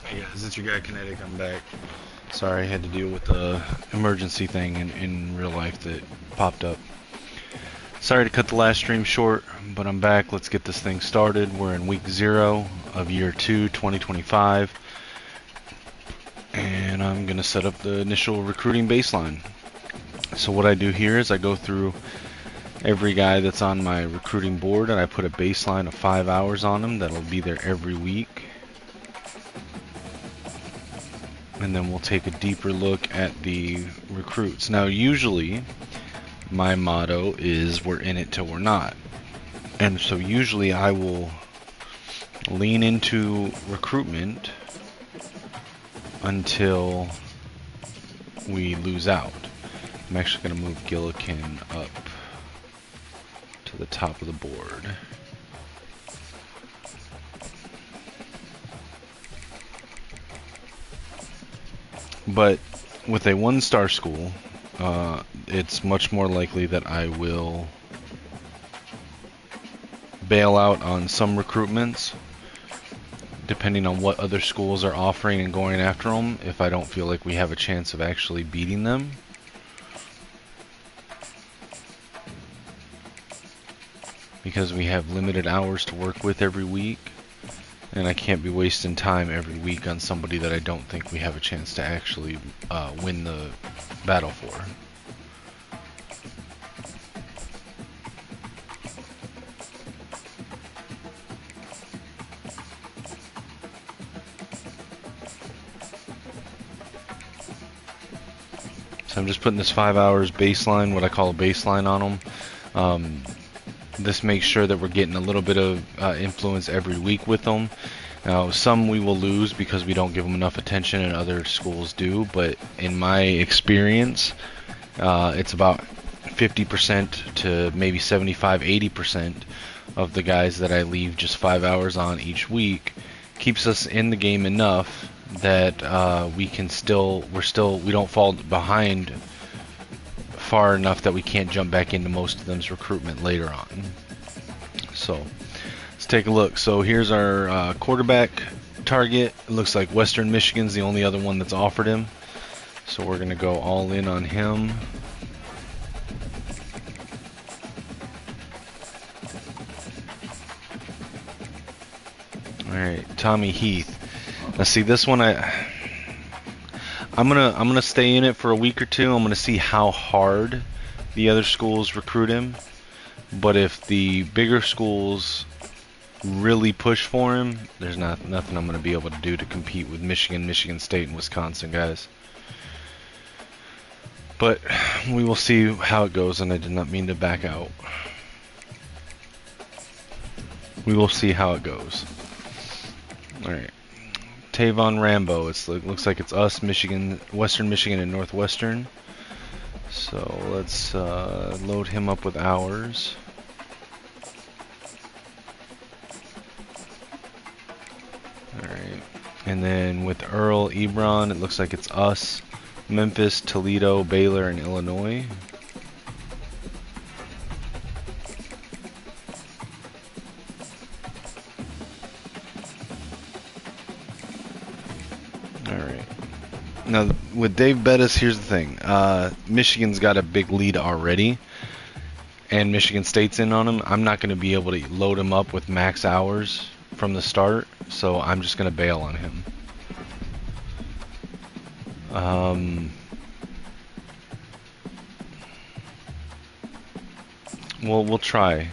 Hey guys, it's your guy Kinetic. I'm back. Sorry, I had to deal with the emergency thing in real life that popped up. Sorry to cut the last stream short, but I'm back. Let's get this thing started. We're in week 0 of year 2, 2025. And I'm going to set up the initial recruiting baseline. So what I do here is I go through every guy that's on my recruiting board and I put a baseline of 5 hours on them that'll be there every week. And then we'll take a deeper look at the recruits. Now, usually, my motto is we're in it till we're not. And so usually I will lean into recruitment until we lose out. I'm actually going to move Gillikin up to the top of the board. But with a 1-star school, it's much more likely that I will bail out on some recruitments, depending on what other schools are offering and going after them, if I don't feel like we have a chance of actually beating them. Because we have limited hours to work with every week. And I can't be wasting time every week on somebody that I don't think we have a chance to actually win the battle for. So I'm just putting this 5 hours baseline, what I call a baseline on them. This makes sure that we're getting a little bit of influence every week with them. Now, some we will lose because we don't give them enough attention and other schools do, but in my experience, it's about 50% to maybe 75, 80% of the guys that I leave just 5 hours on each week keeps us in the game enough that we don't fall behind far enough that we can't jump back into most of them's recruitment later on. So let's take a look. So here's our quarterback target. It looks like Western Michigan's the only other one that's offered him. So we're going to go all in on him. Alright, Tommy Heath. Now see, this one I'm gonna stay in it for a week or two. I'm gonna see how hard the other schools recruit him. But if the bigger schools really push for him, there's nothing I'm gonna be able to do to compete with Michigan, Michigan State, and Wisconsin guys. But we will see how it goes, and I did not mean to back out. We will see how it goes. Alright. Tavon Rambo. It looks like it's us, Michigan, Western Michigan, and Northwestern. So let's load him up with hours. Alright. And then with Earl Ebron, it looks like it's us, Memphis, Toledo, Baylor, and Illinois. Now, with Dave Bettis, here's the thing. Michigan's got a big lead already, and Michigan State's in on him. I'm not going to be able to load him up with max hours from the start, so I'm just going to bail on him. We'll try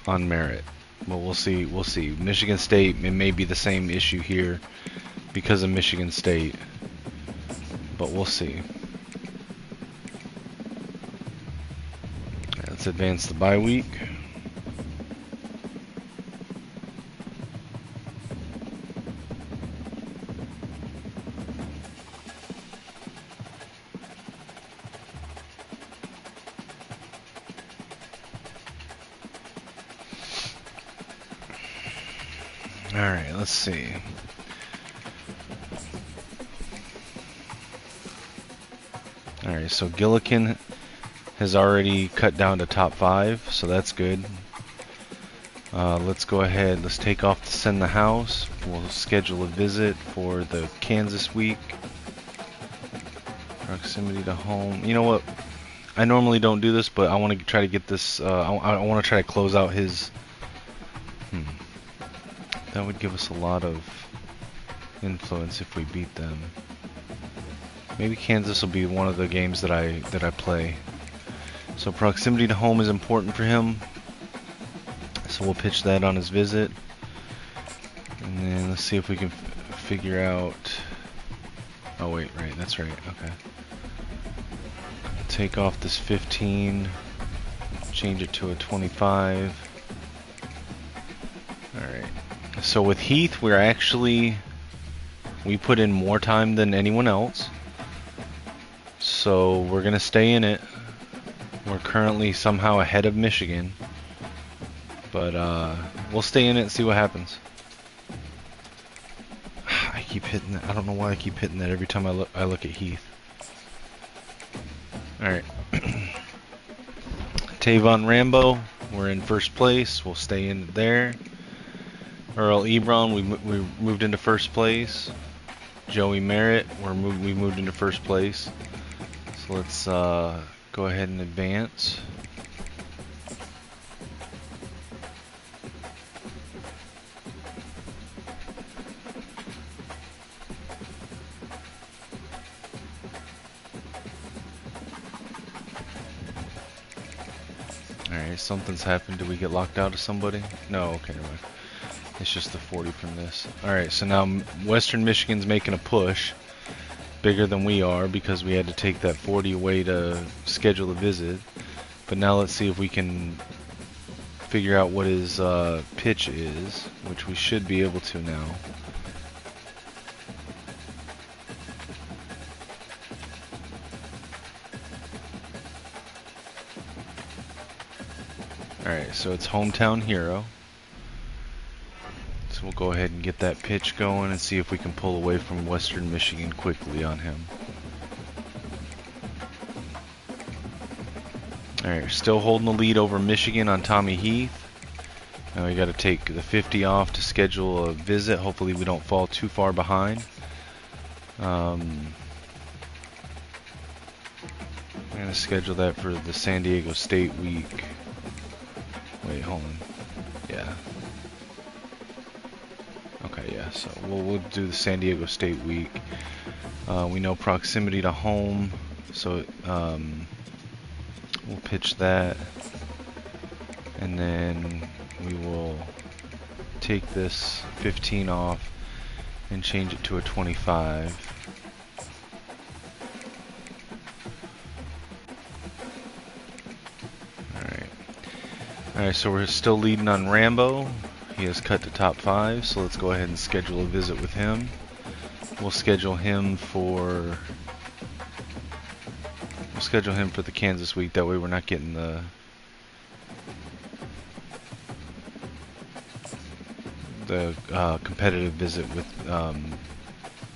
on merit. Well, we'll see. We'll see. Michigan State, it may be the same issue here because of Michigan State. But we'll see. Let's advance the bye week. Alright, let's see. Alright, so Gillikin has already cut down to top 5, so that's good. Let's go ahead. Let's take off to send the house. We'll schedule a visit for the Kansas week. Proximity to home. You know what? I normally don't do this, but I want to try to get this. I want to try to close out his. That would give us a lot of influence if we beat them. Maybe Kansas will be one of the games that I play. So proximity to home is important for him. So we'll pitch that on his visit. And then let's see if we can figure out... Oh wait, right, that's right, okay. Take off this 15, change it to a 25. Alright, so with Heath, we put in more time than anyone else. So we're gonna stay in it. We're currently somehow ahead of Michigan. But we'll stay in it and see what happens. I keep hitting that. I don't know why I keep hitting that every time I look at Heath. Alright. Tavon Rambo, we're in first place. We'll stay in there. Earl Ebron, we moved into first place. Joey Merritt, we moved into first place. So let's go ahead and advance. Alright, something's happened. Did we get locked out of somebody? No, okay, never mind. It's just the 40 from this. Alright, so now Western Michigan's making a push. Bigger than we are because we had to take that 40 away to schedule a visit. But now let's see if we can figure out what his pitch is, which we should be able to now. Alright, so it's Hometown Hero. So we'll go ahead and get that pitch going and see if we can pull away from Western Michigan quickly on him. Alright, still holding the lead over Michigan on Tommy Heath. Now we got to take the 50 off to schedule a visit. Hopefully we don't fall too far behind. I'm going to schedule that for the San Diego State week. Wait, hold on. Yeah. Okay, yeah, so we'll do the San Diego State week. We know proximity to home, so we'll pitch that. And then we will take this 15 off and change it to a 25. Alright, so we're still leading on Rambo. He has cut to top 5, so let's go ahead and schedule a visit with him. We'll schedule him for the Kansas week. That way we're not getting the competitive visit with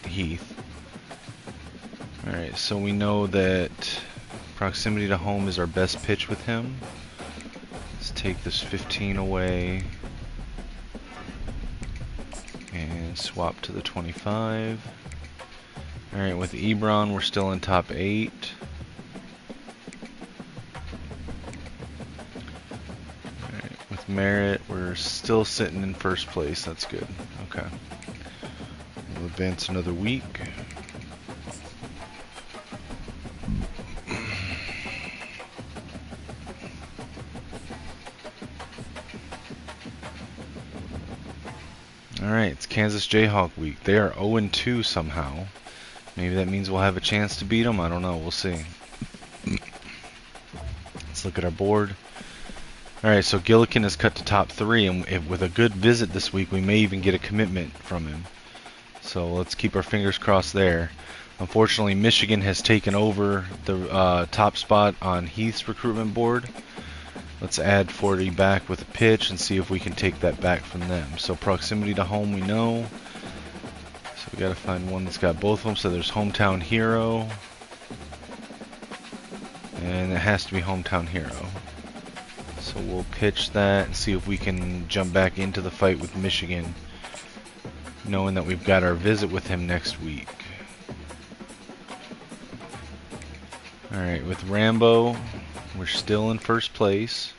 Heath. Alright, so we know that proximity to home is our best pitch with him. Take this 15 away and swap to the 25. Alright, with Ebron we're still in top 8. Alright, with Merritt we're still sitting in first place. That's good. Okay. We'll advance another week. Alright, it's Kansas Jayhawk week. They are 0-2 somehow. Maybe that means we'll have a chance to beat them. I don't know. We'll see. Let's look at our board. Alright, so Gillikin is cut to top 3, and with a good visit this week, we may even get a commitment from him. So let's keep our fingers crossed there. Unfortunately, Michigan has taken over the top spot on Heath's recruitment board. Let's add 40 back with a pitch and see if we can take that back from them. So proximity to home we know. So we got to find one that's got both of them. So there's Hometown Hero. And it has to be Hometown Hero. So So we'll pitch that and see if we can jump back into the fight with Michigan, knowing that we've got our visit with him next week. Alright, with Rambo, we're still in first place.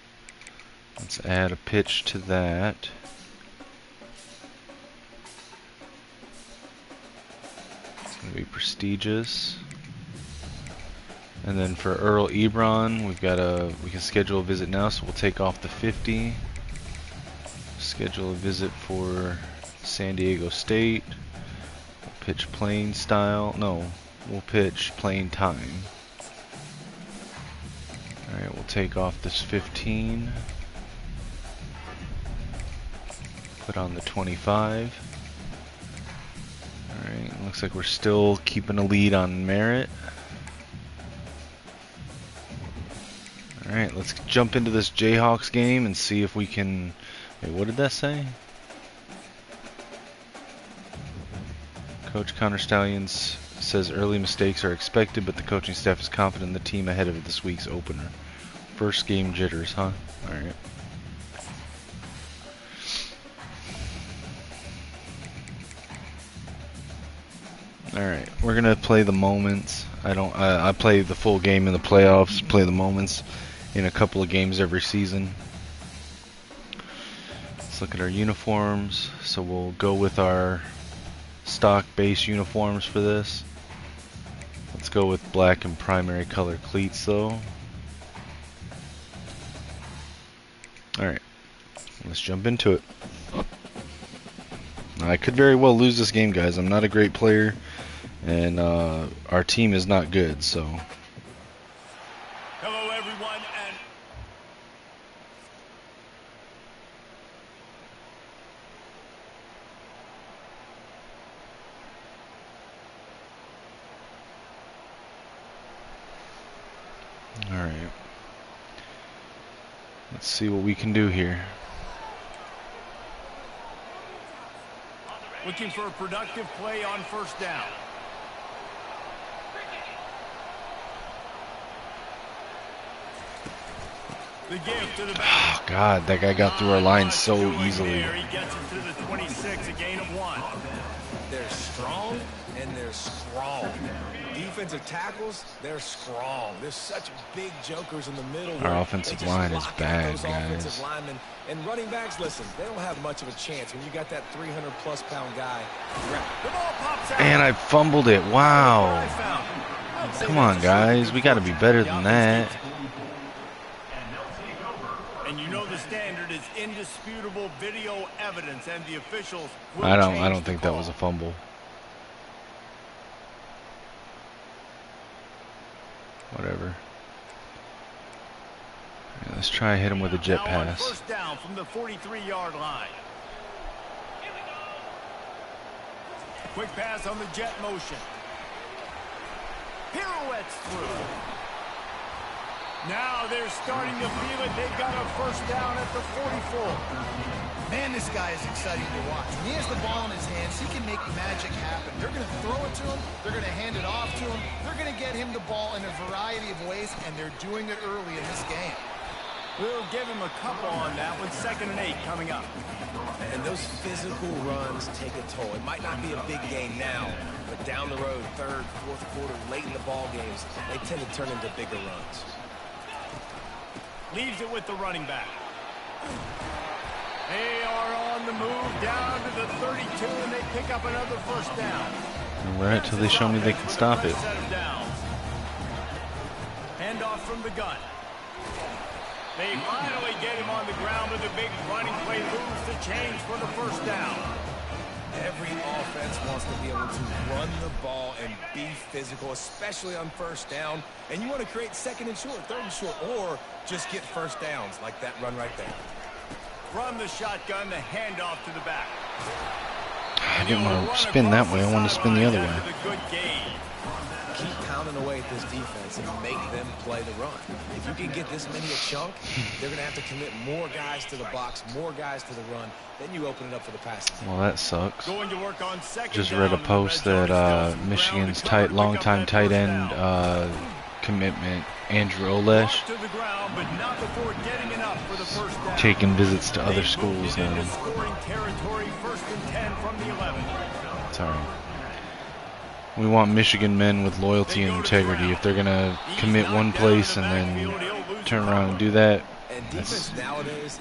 Let's add a pitch to that. It's going to be prestigious. And then for Earl Ebron, we can schedule a visit now, so we'll take off the 50. Schedule a visit for San Diego State. We'll pitch plain style. No, we'll pitch plain time. Alright, we'll take off this 15. Put on the 25. Alright, looks like we're still keeping a lead on Merritt. Alright, let's jump into this Jayhawks game and see if we can... Wait, what did that say? Coach Connor Stallions says early mistakes are expected, but the coaching staff is confident in the team ahead of this week's opener. First game jitters, huh? Alright. Alright, we're gonna play the moments. I play the full game in the playoffs, play the moments in a couple of games every season. Let's look at our uniforms. So we'll go with our stock base uniforms for this. Let's go with black and primary color cleats though. Alright, let's jump into it. I could very well lose this game, guys. I'm not a great player, and our team is not good, so. Hello, everyone, and Alright. Let's see what we can do here. looking for a productive play on first down. The gift to the back. Oh, God, that guy got through our line so easily. He gets it to the 26, a gain of 1. They're strong and they're strong. Defensive tackles, they're strong. There's such big jokers in the middle. Our offensive line is bad, guys. And running backs, listen, they don't have much of a chance when you got that 300-plus pound guy. The ball pops out. And I fumbled it. Wow. Come on, guys. We got to be better than that. And you know the standard is indisputable video evidence, and the officials will I change don't the think that call. was a fumble. Whatever. Yeah, let's try and hit him with a jet Now on pass. first down from the 43-yard line. Quick pass on the jet motion. Pirouettes through. Now they're starting to feel it. They've got a first down at the 44. Man, this guy is exciting to watch. When he has the ball in his hands, he can make magic happen. They're going to throw it to him. They're going to hand it off to him. They're going to get him the ball in a variety of ways, and they're doing it early in this game. We'll give him a couple on that with 2nd and 8 coming up. And those physical runs take a toll. It might not be a big game now, but down the road, 3rd, 4th quarter, late in the ball games, they tend to turn into bigger runs. Leaves it with the running back. They are on the move down to the 32, and they pick up another first down. Right till they show me they can stop it. Hand off from the gun. They finally get him on the ground with a big running play, moves the change for the first down. Every offense wants to be able to run the ball and be physical, especially on first down. And you want to create 2nd and short, 3rd and short, or just get first downs like that run right there. From the shotgun, the handoff to the back. I didn't want to spin that way. I want to spin the other way. Keep pounding away at this defense and make them play the run. If you can get this many a chunk, they're going to have to commit more guys to the box, more guys to the run. Then you open it up for the passing. Well, that sucks. Going to work on second Just down read a in the post red zone. that Still some Michigan's ground to cover to pick longtime up that tight first end down. commitment Andrew Olesh. To the ground, but not before getting enough for the first down. Taking visits to other schools now. Into scoring territory, 1st and 10 from the 11. Sorry. We want Michigan men with loyalty and integrity. If they're going to commit one place and then turn around and do that, that's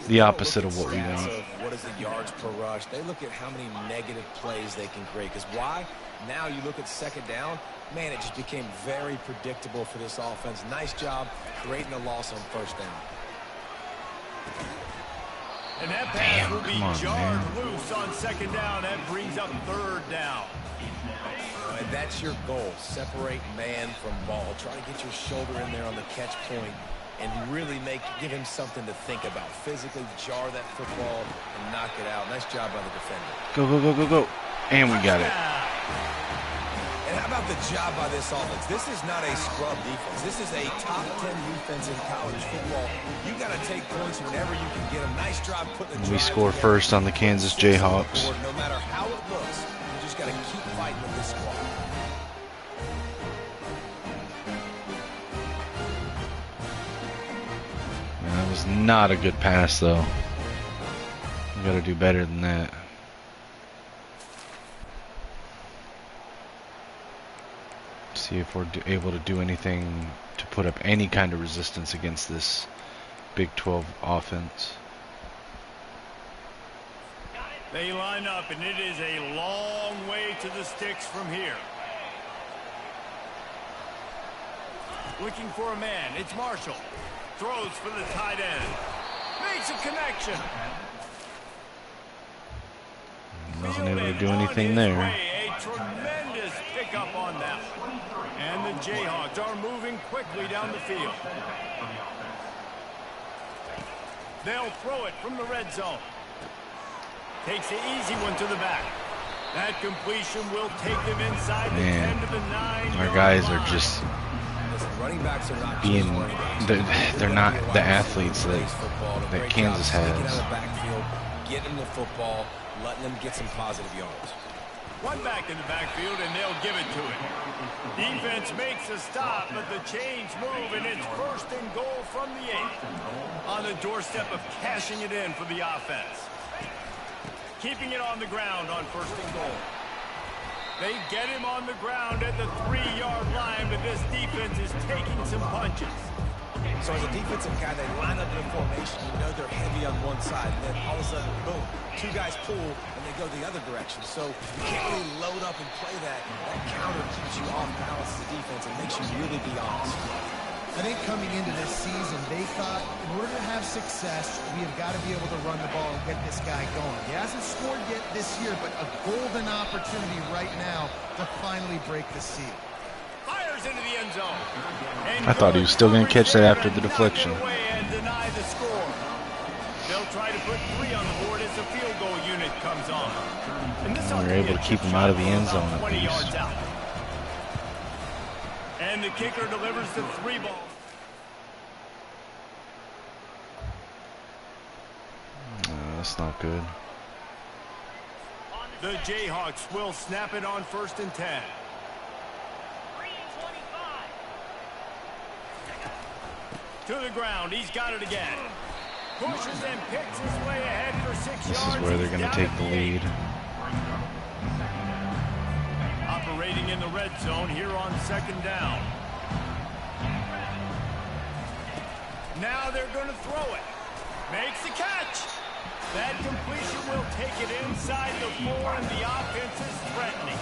the opposite of what we want. What is the yards per rush? They look at how many negative plays they can create. Because why? Now you look at 2nd down, man, it just became very predictable for this offense. Nice job creating a loss on 1st down. And that pass will be jarred loose on 2nd down. That brings up 3rd down. And that's your goal. Separate man from ball. Try to get your shoulder in there on the catch point and really give him something to think about. Physically jar that football and knock it out. Nice job by the defender. Go, go, go, go, go. And we got it. And how about the job by this offense? This is not a scrub defense. This is a top 10 defense in college football. You got to take points whenever you can get them. Nice job putting the We score first on the Kansas Jayhawks. No matter how it looks, you just got to keep fighting with this squad. That was not a good pass, though. We got to do better than that. See if we're able to do anything to put up any kind of resistance against this Big 12 offense. They line up, and it is a long way to the sticks from here. Looking for a man. It's Marshall. Throws for the tight end. Makes a connection. Wasn't able to do anything there. A tremendous pickup on that one. And the Jayhawks are moving quickly down the field. They'll throw it from the red zone. Takes the easy one to the back. That completion will take them inside the 10 to the 9. Our guys are just running backs are not being, they're not the athletes that Kansas has. Get them the football, letting them get some positive yards. One back in the backfield, and they'll give it to him. Defense makes a stop, but the chains move, and it's 1st and goal from the 8. On the doorstep of cashing it in for the offense. Keeping it on the ground on 1st and goal. They get him on the ground at the 3-yard line, but this defense is taking some punches. So as a defensive guy, they line up in a formation. You know they're heavy on one side. And then all of a sudden, boom, 2 guys pull, and they go the other direction. So you can't really load up and play that. That counter keeps you off balance as a defense and makes you really be honest. I think coming into this season, they thought in order to have success, we have got to be able to run the ball and get this guy going. He hasn't scored yet this year, but a golden opportunity right now to finally break the seal. Fires into the end zone. I thought he was still going to catch that after the deflection. And deny the score. They'll try to put 3 on the board as the field goal unit comes on. And this we were able to keep him out of the end zone at least. And the kicker delivers the 3 ball. That's not good. The Jayhawks will snap it on 1st and 10. To the ground. He's got it again. Pushes and picks his way ahead for 6 yards. This is where they're going to take the lead. Operating in the red zone here on 2nd down. Now they're going to throw it. Makes the catch. That completion will take it inside the 4, and the offense is threatening.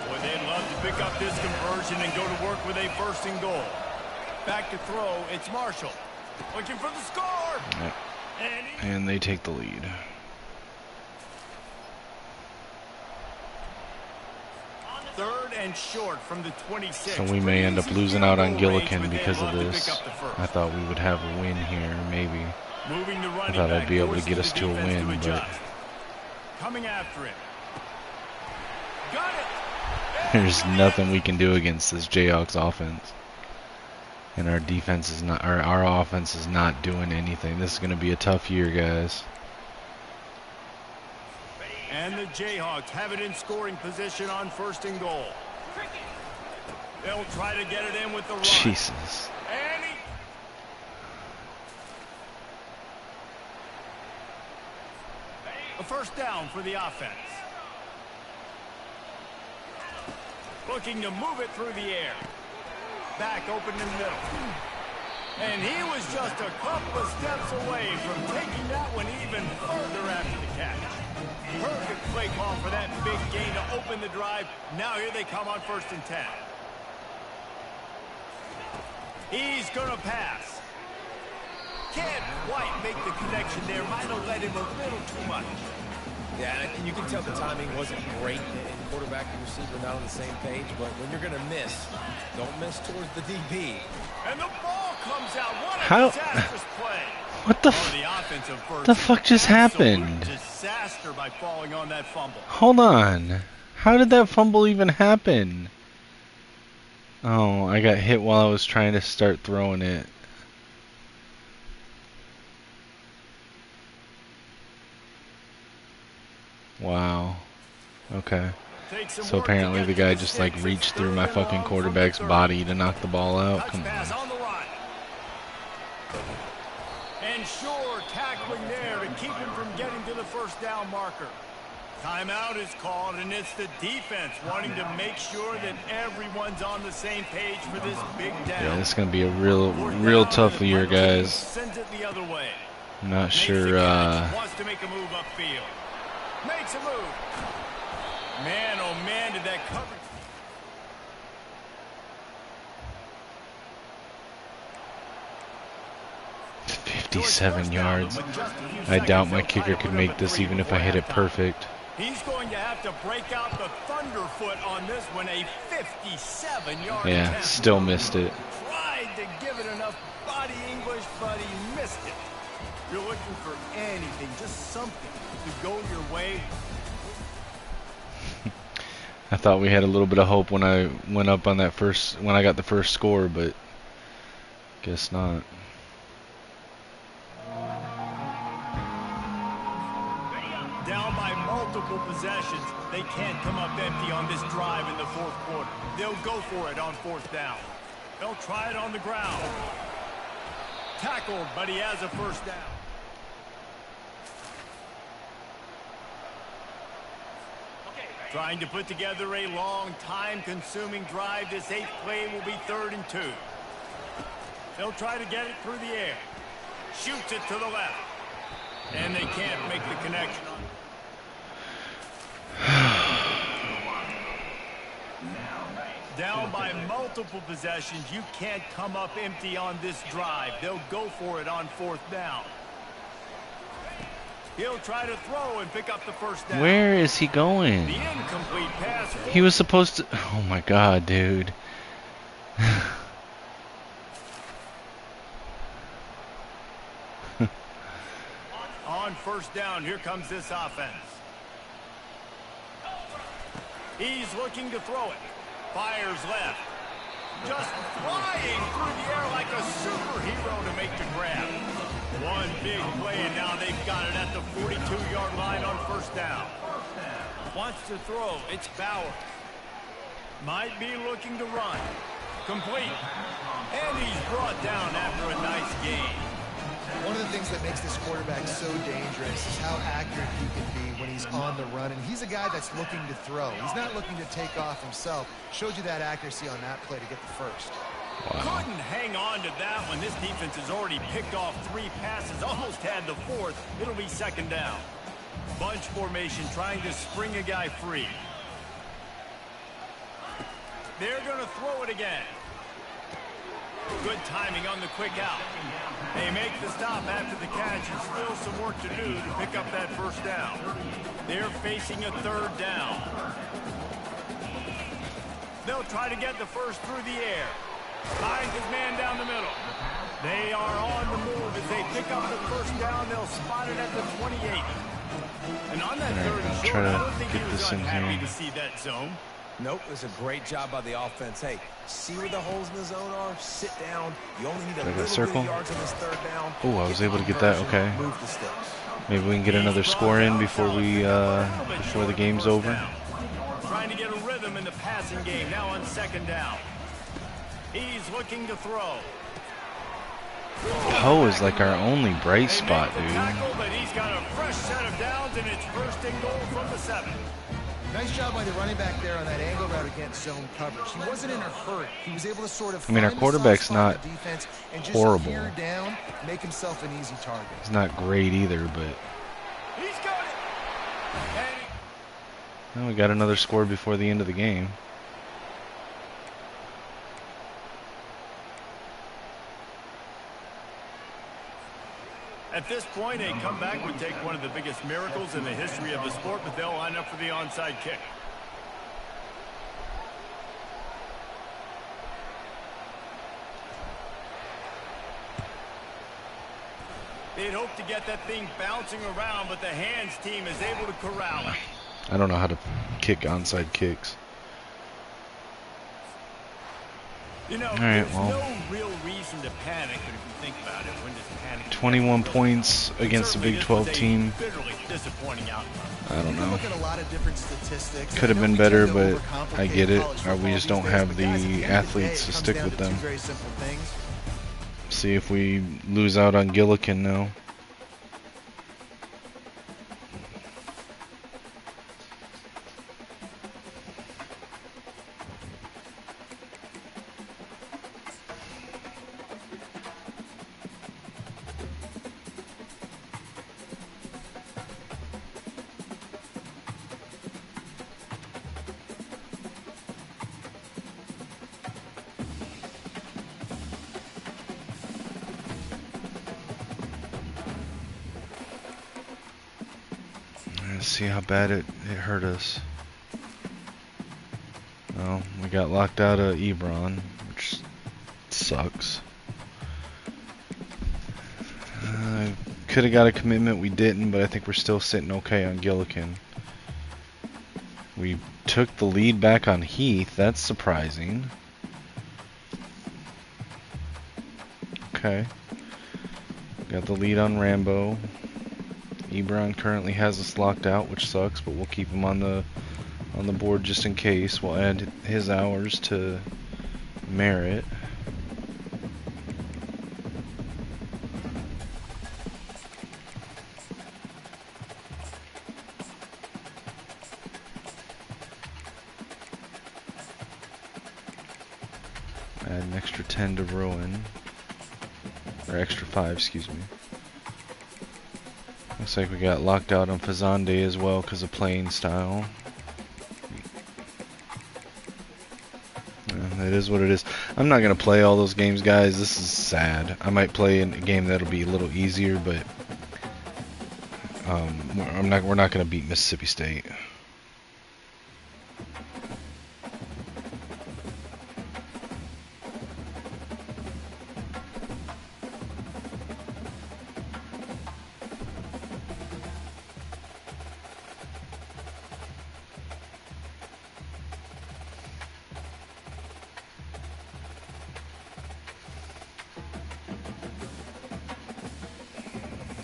Boy, they'd love to pick up this conversion and go to work with a 1st and goal. Back to throw, it's Marshall. Looking for the score. Yep. And they take the lead. Third and short from the 26. So we may end up losing out on Gillikin because of this. I thought we would have a win here, maybe. I thought I'd be able to get us to a win, but coming after it. Got it. There's nothing we can do against this Jayhawks offense. And our defense is not, or our offense is not doing anything. This is going to be a tough year, guys. And the Jayhawks have it in scoring position on 1st and goal. They'll try to get it in with the run. Jesus. And he A first down for the offense. Looking to move it through the air. Back open in the middle. And he was just a couple of steps away from taking that one even further after the catch. Perfect play call for that big gain to open the drive. Now here they come on 1st and 10. He's going to pass. Can't quite make the connection there. Might have let him a little too much. Yeah, and you can tell the timing wasn't great, and quarterback and receiver not on the same page, but when you're going to miss, don't miss towards the DB. And the ball comes out. What a How? disastrous play. What the fuck just happened? Disaster by falling on that fumble. Hold on. How did that fumble even happen? Oh, I got hit while I was trying to start throwing it. Wow. Okay. So apparently the guy just like reached through my fucking quarterback's body to knock the ball out. Come on. And sure, tackling there to keep him from getting to the first down marker. Timeout is called, and it's the defense wanting to make sure that everyone's on the same page for this big down. Yeah, it's gonna be a real tough year, guys. Sends it the other way. I'm not sure. Wants to make a move upfield. Makes a move. Man, oh man, did that coverage. 57 yards. I doubt my kicker could make this even if I hit it perfect. He's going to have to break out the thunderfoot on this one, a 57-yard Yeah, attempt. still missed it. Tried to give it enough body English, but he missed it. You're looking for anything, just something to go your way. I thought we had a little bit of hope when I went up on that when I got the first score, but guess not. Down by multiple possessions, they can't come up empty on this drive in the 4th quarter. They'll go for it on 4th down. They'll try it on the ground. Tackled, but he has a first down. Trying to put together a long, time-consuming drive. This 8th play will be 3rd and 2. They'll try to get it through the air. Shoots it to the left. And they can't make the connection. Down by multiple possessions. You can't come up empty on this drive. They'll go for it on 4th down. He'll try to throw and pick up the first down. Where is he going? The incomplete pass. He was supposed to... Oh my god, dude. On 1st down, here comes this offense. He's looking to throw it. Fires left. Just flying through the air like a superhero to make the grab. One big play, and now they've got it at the 42-yard line on 1st down. Wants to throw. It's Bauer. Might be looking to run. Complete. And he's brought down after a nice gain. One of the things that makes this quarterback so dangerous is how accurate he can be when he's on the run. And he's a guy that's looking to throw. He's not looking to take off himself. Showed you that accuracy on that play to get the first. Wow. Couldn't hang on to that one. This defense has already picked off 3 passes. Almost had the 4th. It'll be 2nd down. Bunch formation trying to spring a guy free. They're going to throw it again. Good timing on the quick out. They make the stop after the catch, and still some work to do to pick up that first down. They're facing a 3rd down. They'll try to get the first through the air. Finds his man down the middle. They are on the move as they pick up the first down. They'll spot it at the 28. And on that 3rd and short, I don't think he was unhappy to see that zone. Nope, it was a great job by the offense. Hey, see where the holes in the zone are? Sit down. You only need a little bit of yards on this 3rd down. Oh, I was able to get that. Okay. Move the sticks. Maybe we can get another score in before we before the game's over. Trying to get a rhythm in the passing game. Now on 2nd down. He's looking to throw. Poe is like our only bright spot, They make the dude. tackle, but he's got a fresh set of downs, and it's first and goal from the 7. Nice job by the running back there on that angle route against zone coverage. He wasn't in a hurry. He was able to sort of I mean, our find the soft quarterback's spot in not the defense and just horrible. peer down, make himself an easy target. He's not great either, but He's got it. And well, we got another score before the end of the game. at this point, a comeback would take one of the biggest miracles in the history of the sport, but they'll line up for the onside kick. They'd hope to get that thing bouncing around, but the hands team is able to corral it. I don't know how to kick onside kicks. You know, right, there's well, no real reason to panic, but if you think about it, when does panic... 21 points against the Big 12 team. Bitterly disappointing outcome. I don't know. Look at a lot of different statistics. Could have I know been we better, tend to but overcomplicate I get it. college Or we football just don't these days, have but the guys, at end of the day, athletes to it comes stick down with to two them. very simple things. See if we lose out on Gillikin now. Let's see how bad it hurt us. Well, we got locked out of Ebron, which sucks. Could have got a commitment, we didn't, but I think we're still sitting okay on Gillikin. We took the lead back on Heath, that's surprising. Okay. Got the lead on Rambo. Ebron currently has us locked out, which sucks, but we'll keep him on the board just in case. We'll add his hours to Merritt. Add an extra 10 to Rowan. Or extra 5, excuse me. Looks like we got locked out on Fazande as well because of playing style. It is what it is. I'm not going to play all those games, guys. This is sad. I might play in a game that'll be a little easier, but we're not going to beat Mississippi State.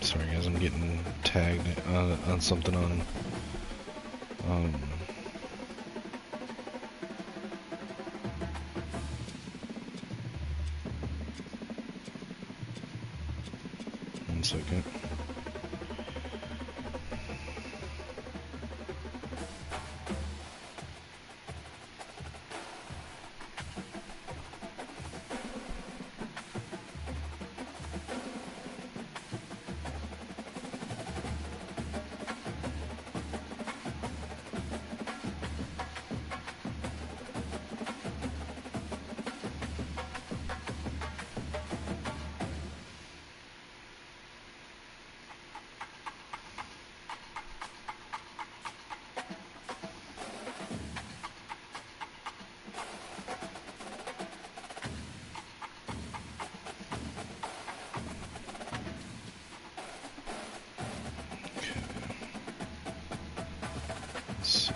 Sorry guys, I'm getting tagged on something on one second. Let's see.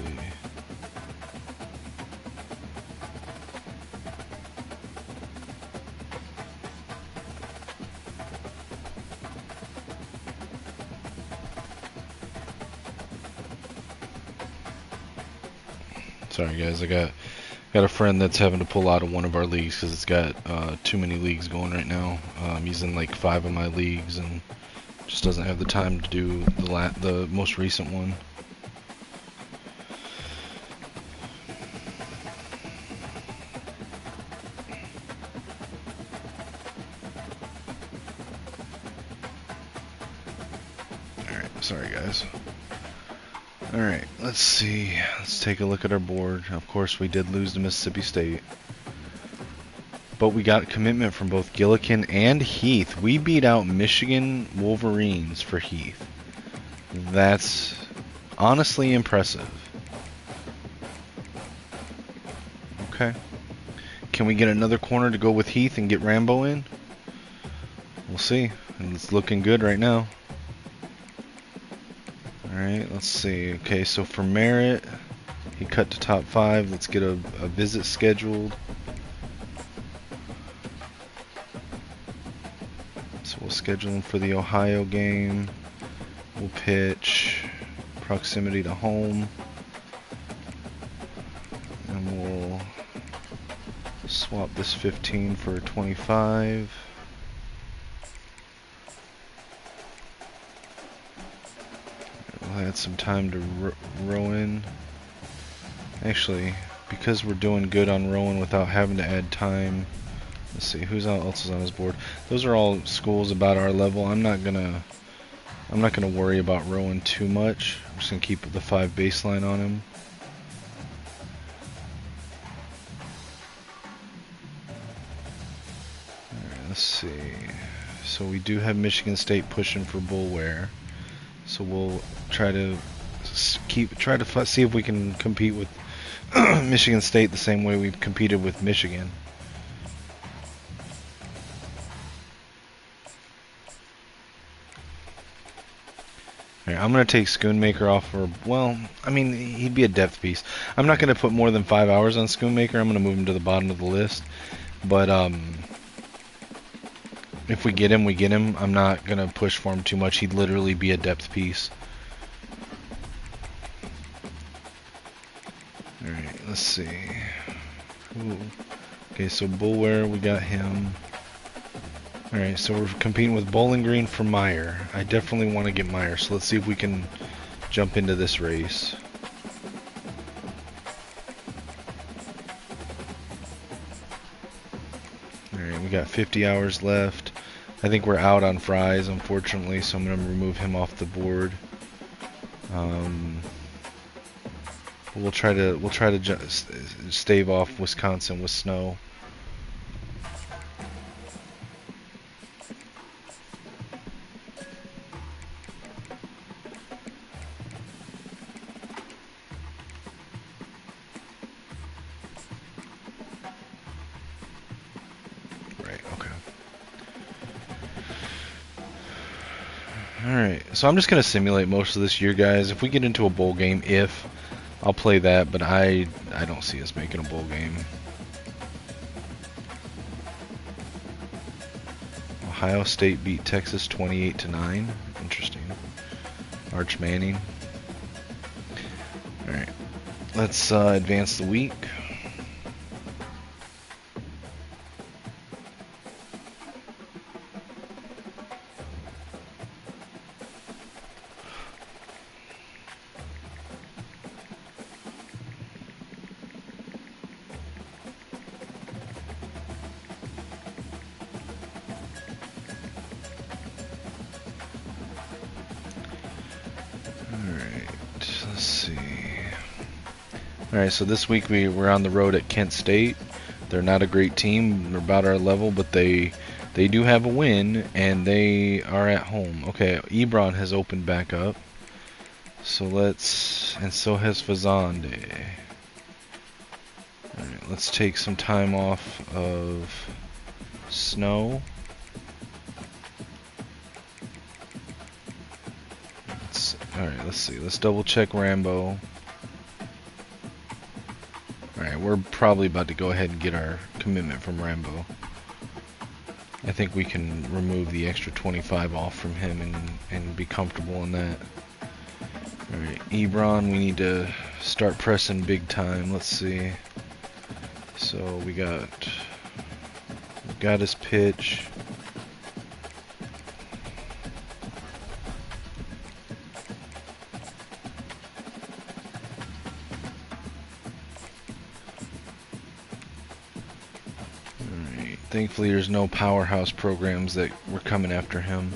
Sorry guys, I got Got a friend that's having to pull out of one of our leagues because it's got too many leagues going right now. He's in like 5 of my leagues and just doesn't have the time to do the most recent one. Alright, sorry guys. Alright, let's see. Let's take a look at our board. Of course, we did lose to Mississippi State. But we got commitment from both Gillikin and Heath. We beat out Michigan Wolverines for Heath. That's honestly impressive. Okay. Can we get another corner to go with Heath and get Rambo in? We'll see. It's looking good right now. Alright, let's see. Okay, so for Merritt, he cut to top 5. Let's get a visit scheduled. So we'll schedule him for the Ohio game. We'll pitch proximity to home. And we'll swap this 15 for a 25. We'll add some time to Rowan. Actually, because we're doing good on Rowan without having to add time. Let's see who's else is on his board. Those are all schools about our level. I'm not gonna worry about Rowan too much. I'm just gonna keep the 5 baseline on him. Alright, let's see. So we do have Michigan State pushing for Bullware. So we'll try to see if we can compete with Michigan State the same way we've competed with Michigan. Alright, I'm going to take Schoonmaker off for, well, I mean, he'd be a depth piece. I'm not going to put more than 5 hours on Schoonmaker. I'm going to move him to the bottom of the list. But, if we get him, we get him. I'm not going to push for him too much. He'd literally be a depth piece. Alright, let's see. Ooh. Okay, so Bullware, we got him. Alright, so we're competing with Bowling Green for Meyer. I definitely want to get Meyer, so let's see if we can jump into this race. Alright, we got 50 hours left. I think we're out on Fries, unfortunately, so I'm going to remove him off the board. We'll try to stave off Wisconsin with snow. Right, okay. Alright, so I'm just going to simulate most of this year, guys. If we get into a bowl game, I'll play that, but I don't see us making a bowl game. Ohio State beat Texas 28-9. Interesting. Arch Manning. Alright, let's advance the week. Alright, so this week we're on the road at Kent State. They're not a great team. They're about our level, but they do have a win, and they are at home. Okay, Ebron has opened back up. So and so has Fazande. Alright, let's take some time off of snow. Alright, let's see. Let's double check Rambo. Alright, we're probably about to go ahead and get our commitment from Rambo. I think we can remove the extra 25 off from him and be comfortable in that. Alright, Ebron, we need to start pressing big time. Let's see. So we got his pitch. Alright, thankfully there's no powerhouse programs that were coming after him.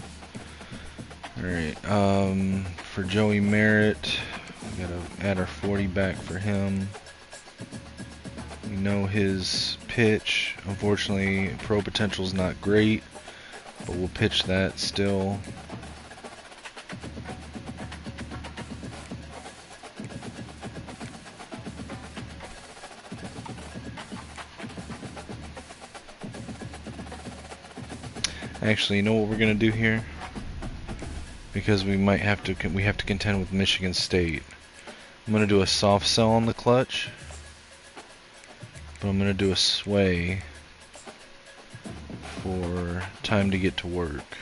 Alright, for Joey Merritt, we gotta add our 40 back for him. We know his pitch. Unfortunately, pro potential is not great, but we'll pitch that still. Actually, you know what we're gonna do here? Because we have to contend with Michigan State. I'm gonna do a soft sell on the clutch. But I'm going to do a sway for time to get to work.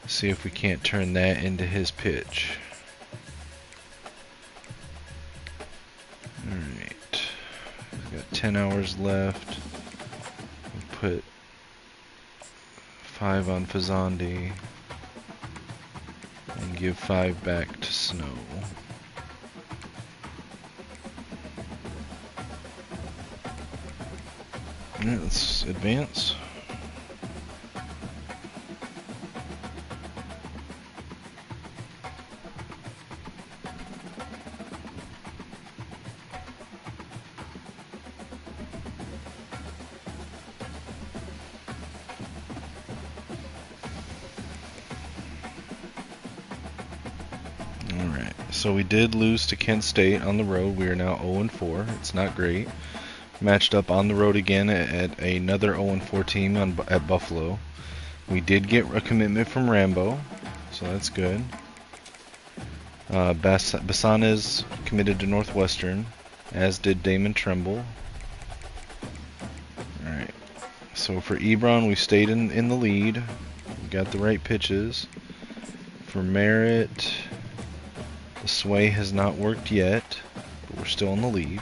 See if we can't turn that into his pitch. Alright. We've got 10 hours left. We'll put 5 on Fazandi. And give 5 back to Snow. Alright, let's advance. Alright, so we did lose to Kent State on the road. We are now 0-4. It's not great. Matched up on the road again at another 0-4 team at Buffalo. We did get a commitment from Rambo, so that's good. Basanez committed to Northwestern, as did Damon Tremble. Alright, so for Ebron, we stayed in the lead. We got the right pitches. For Merritt, the sway has not worked yet, but we're still in the lead.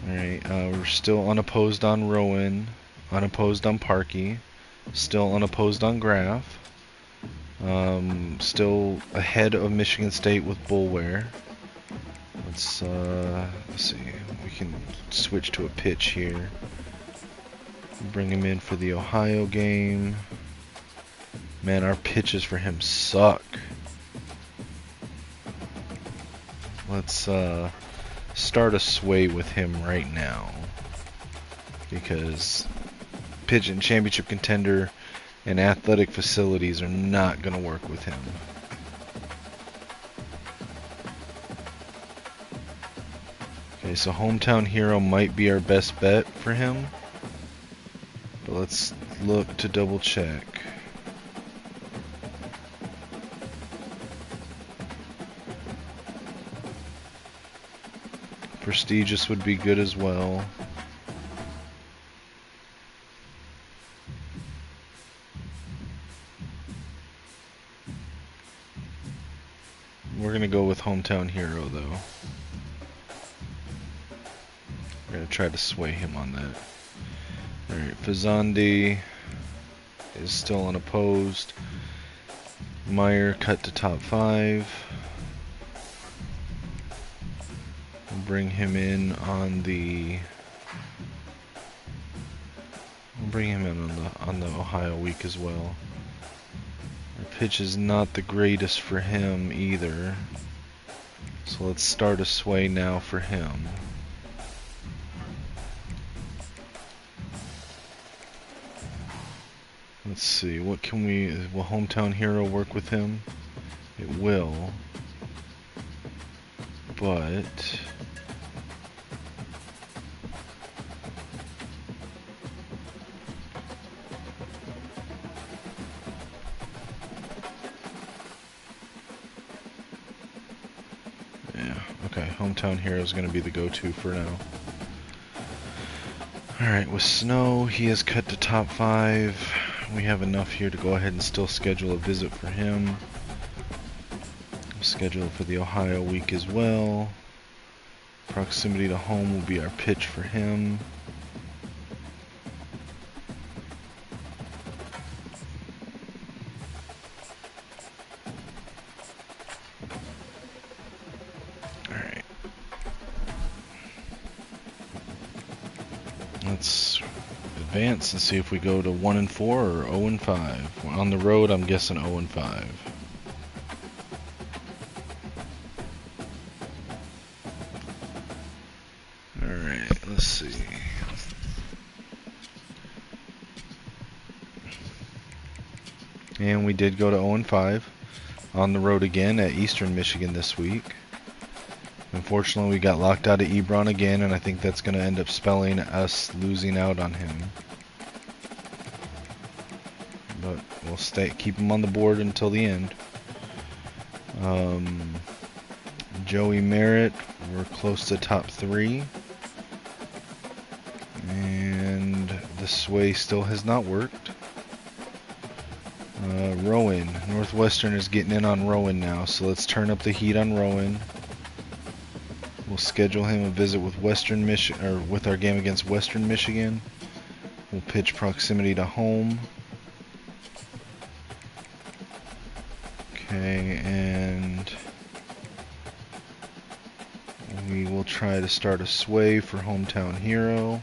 Alright, we're still unopposed on Rowan, unopposed on Parkey, still unopposed on Graf, still ahead of Michigan State with Bullware. Let's see, we can switch to a pitch here. Bring him in for the Ohio game. Man, our pitches for him suck. Let's start a sway with him right now, because pitch and championship contender and athletic facilities are not going to work with him. Okay, so hometown hero might be our best bet for him, but let's look to double check. Prestigious would be good as well. We're gonna go with hometown hero though. We're gonna try to sway him on that. Alright, Fazandi is still unopposed. Meyer cut to top 5. Bring him in on the Ohio week as well. Our pitch is not the greatest for him either, so let's start a sway now for him. Let's see, will hometown hero work with him? It will, but okay, hometown hero is going to be the go-to for now. Alright, with Snow, he has cut to top 5. We have enough here to go ahead and still schedule a visit for him. Schedule for the Ohio week as well. Proximity to home will be our pitch for him. Alright. Let's advance and see if we go to 1-4 or 0-5. On the road, I'm guessing 0-5. Alright, let's see. And we did go to 0-5 on the road again at Eastern Michigan this week. Unfortunately, we got locked out of Ebron again, and I think that's going to end up spelling us losing out on him. But we'll keep him on the board until the end. Joey Merritt, we're close to top 3. And the sway still has not worked. Rowan, Northwestern is getting in on Rowan now, so let's turn up the heat on Rowan. We'll schedule him a visit with Western Michigan, or with our game against Western Michigan. We'll pitch proximity to home. Okay, and we will try to start a sway for Hometown Hero.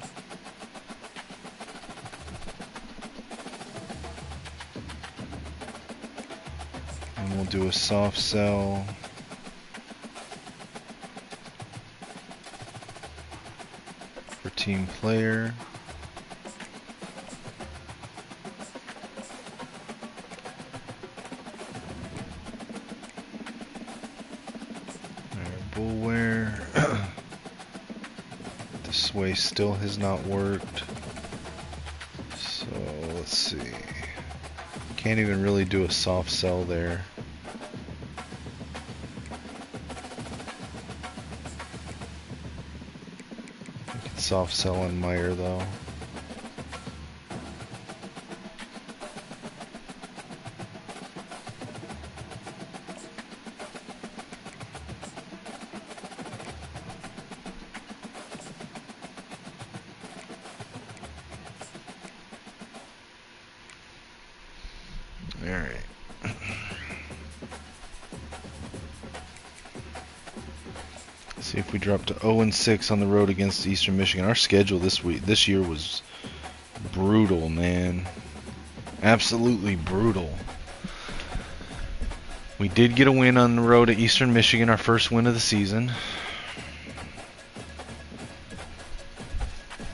And we'll do a soft sell. For team player. Bullware. The sway still has not worked. So let's see. Can't even really do a soft sell there. We can soft sell on Meyer though. Alright. See if we drop to 0-6 on the road against Eastern Michigan. Our schedule this year was brutal, man. Absolutely brutal. We did get a win on the road at Eastern Michigan, our first win of the season.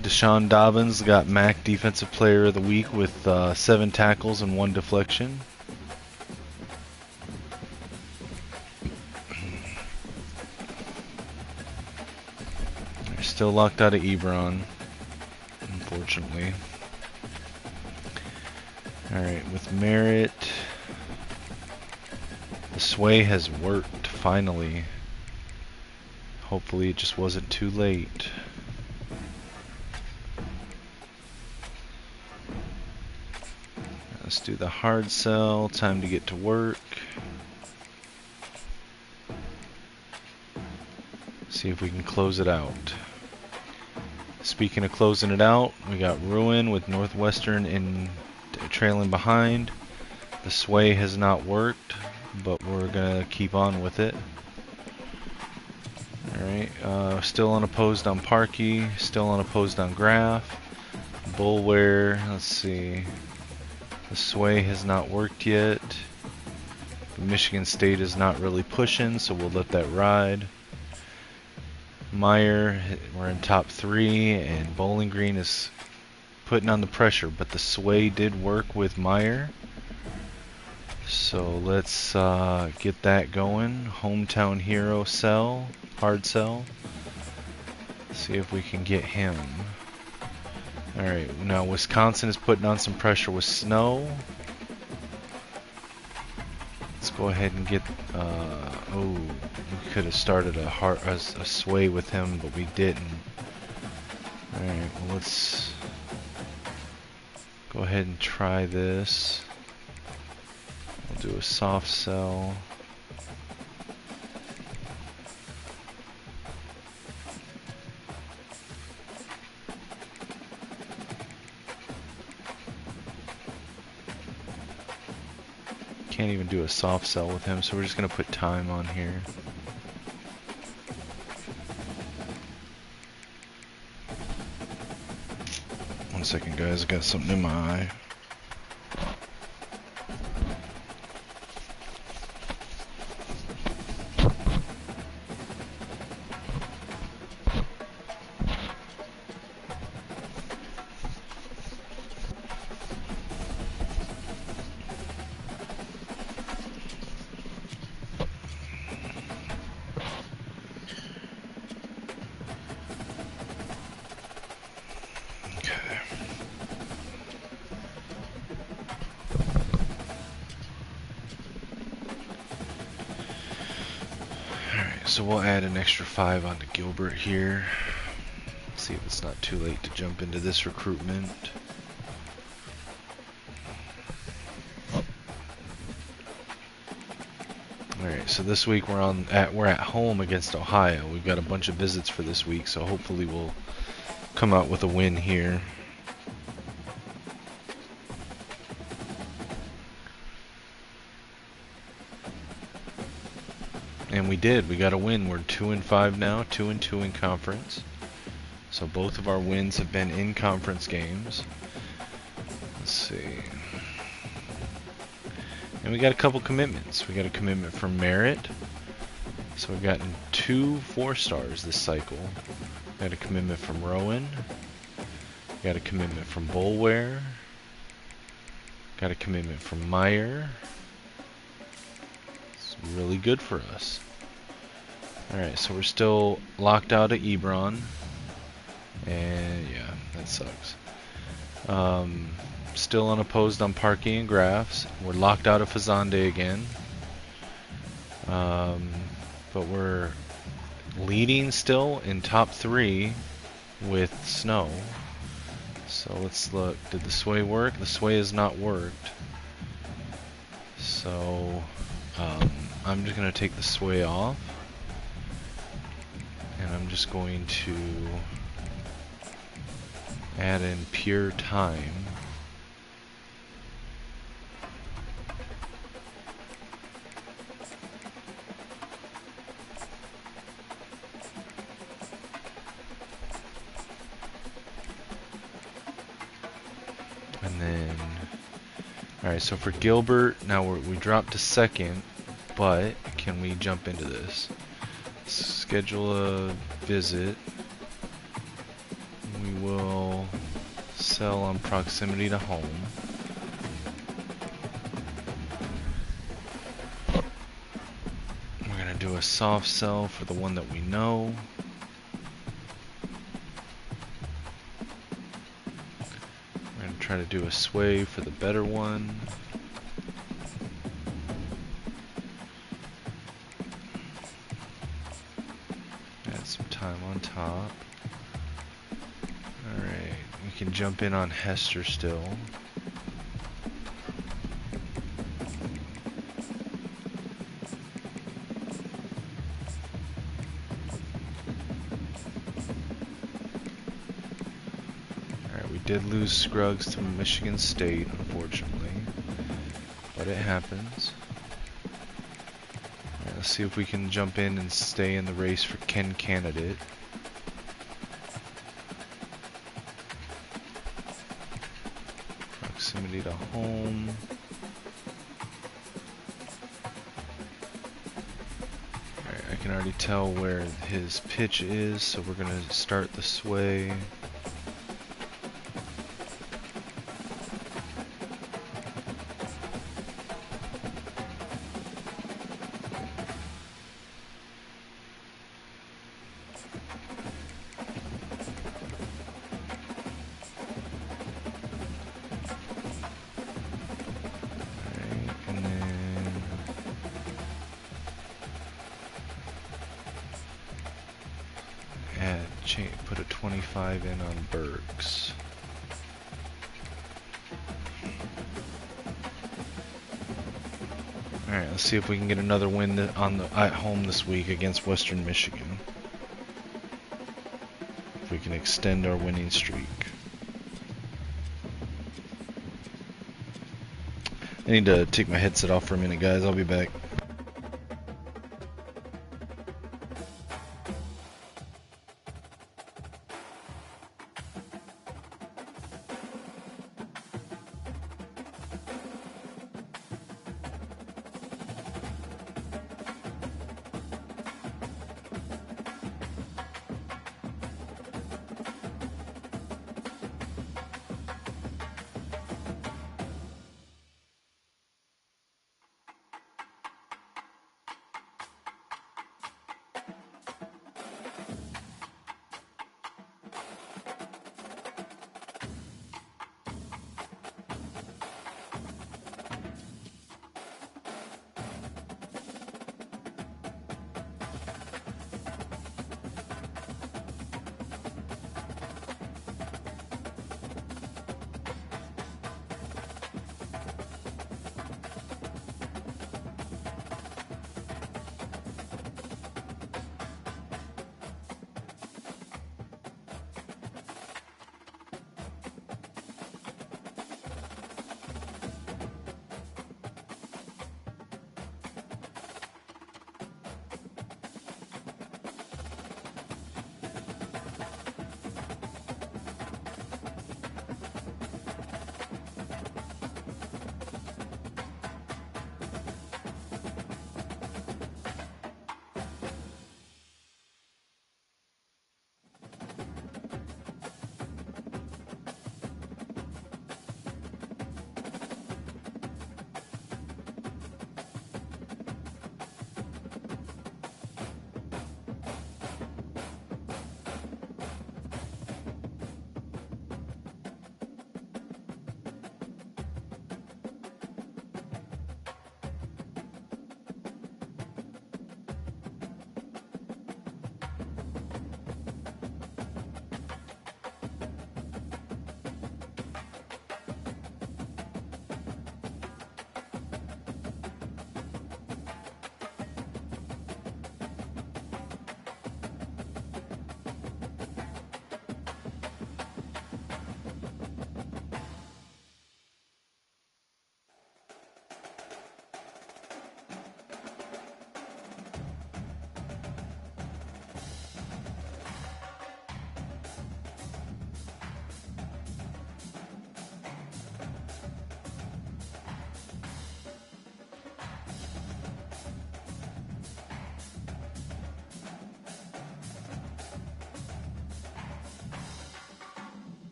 Deshaun Dobbins got MAC Defensive Player of the Week with 7 tackles and 1 deflection. They're still locked out of Ebron, unfortunately. Alright, with Merritt, the sway has worked, finally. Hopefully it just wasn't too late. Let's do the hard sell, time to get to work. See if we can close it out. Speaking of closing it out, we got Ruin with Northwestern in trailing behind. The sway has not worked, but we're gonna keep on with it. Alright, still unopposed on Parkey, still unopposed on Graf. Bullware, let's see. The sway has not worked yet. Michigan State is not really pushing, so we'll let that ride. Meyer, we're in top 3, and Bowling Green is putting on the pressure, but the sway did work with Meyer. So let's get that going. Hometown Hero sell, hard sell. See if we can get him. Alright, now Wisconsin is putting on some pressure with snow. Let's go ahead and get, oh, we could have started a sway with him, but we didn't. Alright, well let's go ahead and try this. We'll do a soft sell. Can't even do a soft sell with him, so we're just going to put time on here. One second, guys. I got something in my eye. So we'll add an extra 5 onto Gilbert here. See if it's not too late to jump into this recruitment. Alright, so this week we're at home against Ohio. We've got a bunch of visits for this week, so hopefully we'll come out with a win here. And we did. We got a win. We're 2-5 now, 2-2 in conference. So both of our wins have been in conference games. Let's see. And we got a couple commitments. We got a commitment from Merritt. So we've gotten 2 4-stars this cycle. We got a commitment from Rowan. We got a commitment from Bolware. Got a commitment from Meyer. It's really good for us. Alright, so we're still locked out of Ebron. And yeah, that sucks. Still unopposed on Parkey and Graffs. We're locked out of Fazande again. But we're leading still in top 3 with Snow. So let's look. Did the sway work? The sway has not worked. So I'm just going to take the sway off. And I'm just going to add in pure time. And then, alright, so for Gilbert, now we dropped to 2nd, but can we jump into this? Schedule a visit. We will sell on proximity to home. We're going to do a soft sell for the one that we know. We're going to try to do a sway for the better one. On top. Alright, we can jump in on Hester still. Alright, we did lose Scruggs to Michigan State, unfortunately. But it happens. Let's see if we can jump in and stay in the race for Ken Candidate. Proximity to home. Alright, I can already tell where his pitch is, so we're going to start the sway. Put a 25 in on Burks. Alright, let's see if we can get another win at home this week against Western Michigan. If we can extend our winning streak. I need to take my headset off for a minute, guys. I'll be back.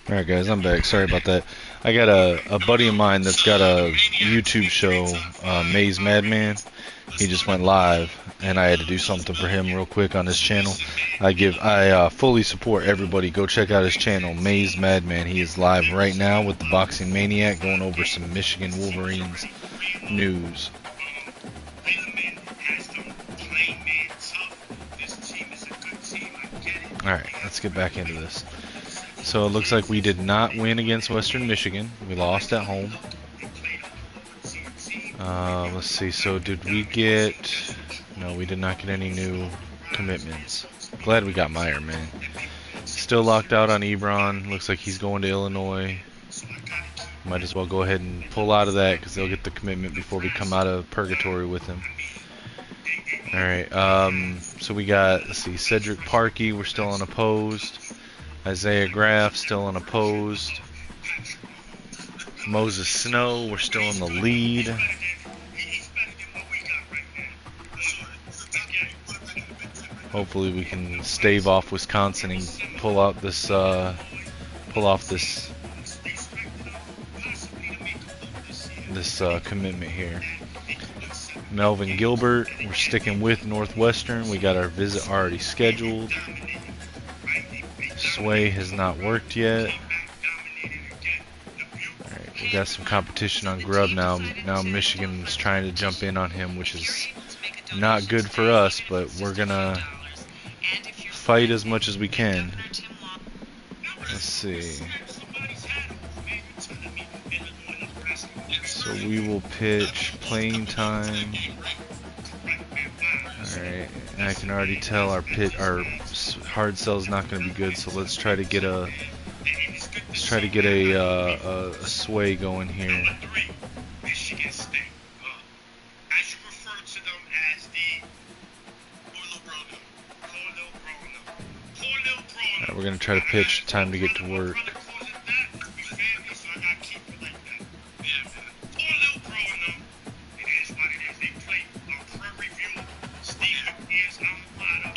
Alright guys, I'm back. Sorry about that. I got a buddy of mine that's got a YouTube show, Maze Madman. He just went live, and I had to do something for him real quick on his channel. I fully support everybody. Go check out his channel, Maze Madman. He is live right now with the Boxing Maniac, going over some Michigan Wolverines news. Alright, let's get back into this. So it looks like we did not win against Western Michigan. We lost at home. Let's see, so did we get... No, we did not get any new commitments. Glad we got Meyer, man. Still locked out on Ebron. Looks like he's going to Illinois. Might as well go ahead and pull out of that because they'll get the commitment before we come out of purgatory with him. Alright, so we got, let's see, Cedric Parkey, we're still unopposed. Isaiah Graff, still unopposed. Moses Snow, we're still in the lead. Hopefully we can stave off Wisconsin and pull off this commitment here. Melvin Gilbert, we're sticking with Northwestern. We got our visit already scheduled. Sway has not worked yet. Alright, we got some competition on Grubb now. Now Michigan's trying to jump in on him, which is not good for us, but we're gonna fight as much as we can. Let's see. So we will pitch playing time. Alright, and I can already tell our hard sell is not going to be good, so let's try to get a sway going here. Alright, we're going to try to pitch time to get to work.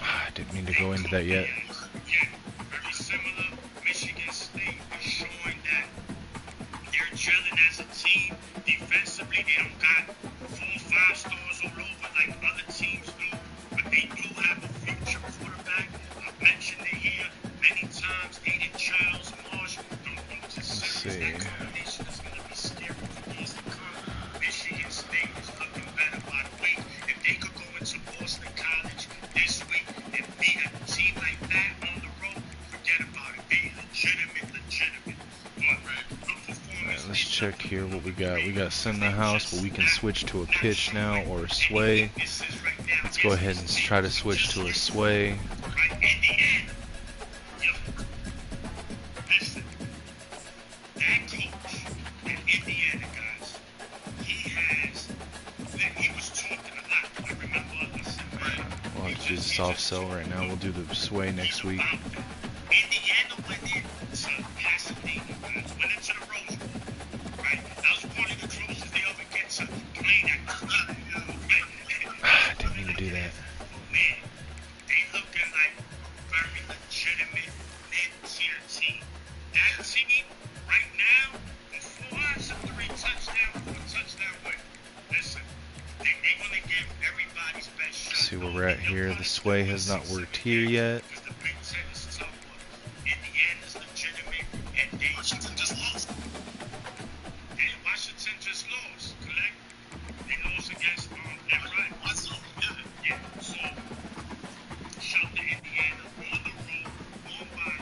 I didn't mean to go into that yet. Very similar. Michigan State is showing that they're gelling as a team. Defensively, they don't got 4 or 5 stars all over like other teams do, but they do have a future quarterback. I've mentioned it here many times. Aiden Childs, Marsh, don't lose his series. That combination is going to be scary for years to come. Michigan State is looking better by the way. If they could go into Boston College this week and beat a team like that on the road, forget about it. They legitimate. Alright, let's check here what we got. We got send the house, but we can switch to a pitch now or a sway. Let's go ahead and try to switch to a sway. Well, let's do the soft sell right now. We'll do the sway next week. Didn't mean to do that. They looking like very legitimate mid-tier team. That team right now, before us, a 3 touchdown, 4 touchdown win. Listen, they're gonna give everybody's best shot. See where we're at here. The sway has not worked here yet. Because the Big Ten is tough. Indiana's legitimate, and Washington just lost. And Washington just lost, correct? They lost against right. Yeah. So shout to Indiana on the road, on by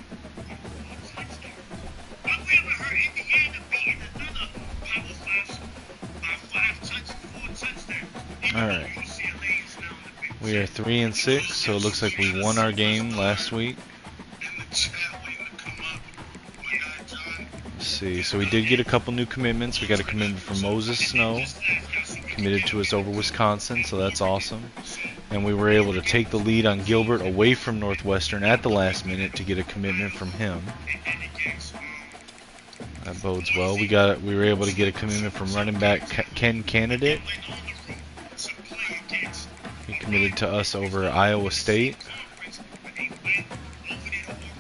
4 touchdowns. Have we ever heard Indiana beating another Power 5 by 4 touchdowns? All right. We are 3-6, so it looks like we won our game last week. Let's see. So we did get a couple new commitments. We got a commitment from Moses Snow, committed to us over Wisconsin, so that's awesome. And we were able to take the lead on Gilbert away from Northwestern at the last minute to get a commitment from him. That bodes well. We were able to get a commitment from running back Ken Candidate. He committed to us over Iowa State.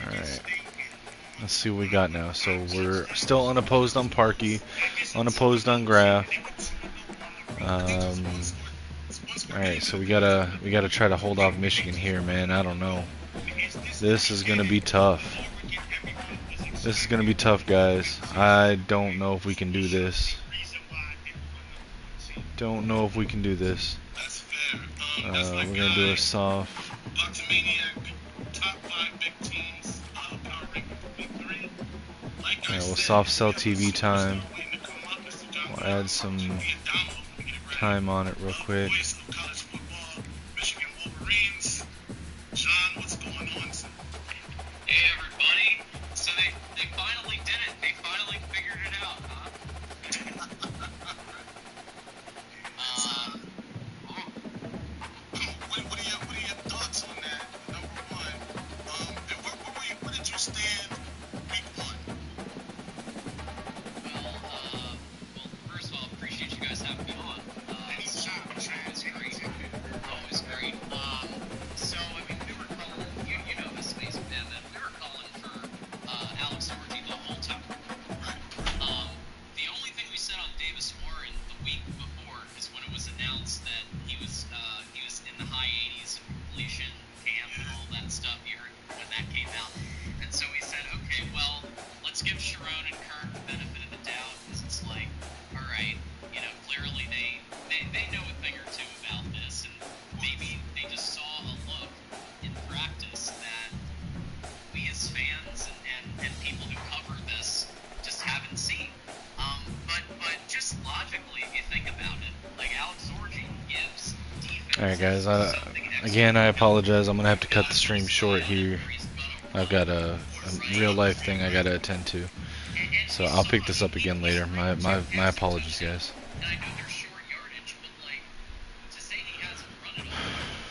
Alright. Let's see what we got now. So we're still unopposed on Parkey, unopposed on Graf. Alright, so we gotta try to hold off Michigan here, man. I don't know. This is gonna be tough. This is gonna be tough, guys. I don't know if we can do this. Don't know if we can do this. We're gonna do a soft. Alright, we'll soft sell TV time. We'll add some time on it real quick. Hey everybody, so they finally did it. They finally figured it out, huh? What are your thoughts on that? Number one, and where did you stand week 1? Well, first of all, appreciate you guys having me on. It's great. just logically, if you think about it, like Alex Orji gives defense. Alright guys, again I apologize, I'm gonna have to cut the stream short here. I've got a real life thing I gotta attend to. So I'll pick this up again later. My apologies guys. And I know there's